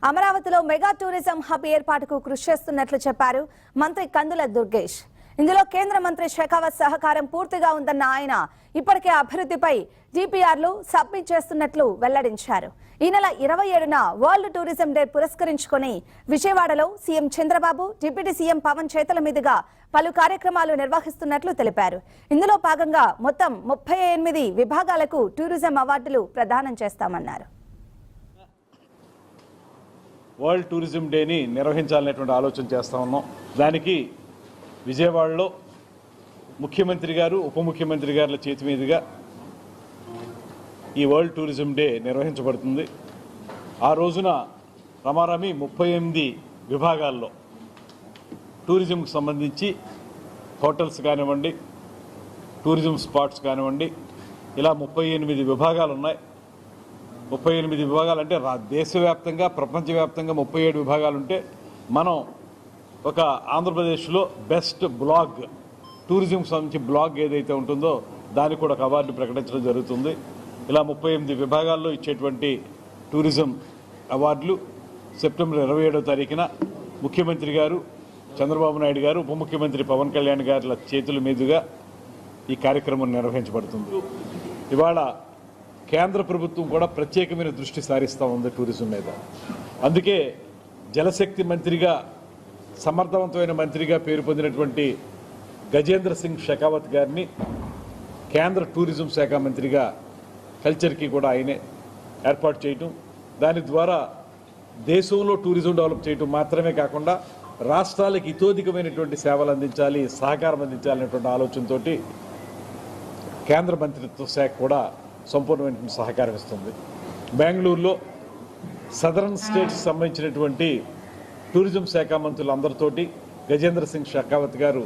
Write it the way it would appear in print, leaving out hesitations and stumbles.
అమరావతిలో mega tourism hub ఏర్పాటుకు కృషి చేస్తున్నట్లు చెప్పారు మంత్రి కందుల దుర్గేష్. ఇందులో కేంద్ర మంత్రి షెకావత్ సహకారం పూర్తిగా ఉందన్న ఆయన ఇప్పటికే అభివృద్ధిపై డిపిఆర్లు సబ్మిట్ చేస్తున్నట్లు వెల్లడించారు. ఈ నెల 27న వరల్డ్ టూరిజం డే పురస్కరించుకుని విజయవాడలో CM Chandrababu, deputy CM Pawan చేతుల మీదుగా పలు కార్యక్రమాలు నిర్వహిస్తున్నట్లు తెలిపారు. ఇందులో భాగంగా మొత్తం 38 విభాగాలకు టూరిజం అవార్డులు ప్రదానం చేస్తామన్నారు. వరల్డ్ టూరిజం డేని నిర్వహించాలనేటువంటి ఆలోచన చేస్తా ఉన్నాం. దానికి విజయవాడలో ముఖ్యమంత్రి గారు, ఉప ముఖ్యమంత్రి గారుల చేతి మీదుగా ఈ వరల్డ్ టూరిజం డే నిర్వహించబడుతుంది. ఆ రోజున రమారమి 38 విభాగాల్లో టూరిజంకి సంబంధించి హోటల్స్ కానివ్వండి, టూరిజం స్పాట్స్ కానివ్వండి, ఇలా 38 విభాగాలు ఉన్నాయి. 38 విభాగాలు అంటే దేశవ్యాప్తంగా, ప్రపంచవ్యాప్తంగా 37 విభాగాలు ఉంటే మనం ఒక ఆంధ్రప్రదేశ్లో బెస్ట్ బ్లాగ్, టూరిజం సంబంధించి బ్లాగ్ ఏదైతే ఉంటుందో దానికి కూడా ఒక అవార్డు ప్రకటించడం జరుగుతుంది. ఇలా 38 విభాగాల్లో ఇచ్చేటువంటి టూరిజం అవార్డులు సెప్టెంబర్ 27వ తారీఖున ముఖ్యమంత్రి గారు చంద్రబాబు నాయుడు గారు, ఉప ముఖ్యమంత్రి పవన్ కళ్యాణ్ గారి చేతుల మీదుగా ఈ కార్యక్రమం నిర్వహించబడుతుంది. ఇవాళ కేంద్ర ప్రభుత్వం కూడా ప్రత్యేకమైన దృష్టి సారిస్తూ ఉంది టూరిజం మీద. అందుకే జలశక్తి మంత్రిగా, సమర్థవంతమైన మంత్రిగా పేరు పొందినటువంటి గజేంద్ర సింగ్ షెకావత్ గారిని కేంద్ర టూరిజం శాఖ మంత్రిగా కల్చర్కి కూడా ఆయనే ఏర్పాటు చేయటం, దాని ద్వారా దేశంలో టూరిజం డెవలప్ చేయటం మాత్రమే కాకుండా రాష్ట్రాలకు ఇతోధికమైనటువంటి సేవలు అందించాలి, సహకారం అందించాలనేటువంటి ఆలోచనతో కేంద్ర మంత్రిత్వ శాఖ కూడా సంపూర్ణమైన సహకారం ఇస్తుంది. బెంగళూరులో సదరన్ స్టేట్స్ సంబంధించినటువంటి టూరిజం శాఖ మంత్రులందరితోటి గజేంద్ర సింగ్ షెకావత్ గారు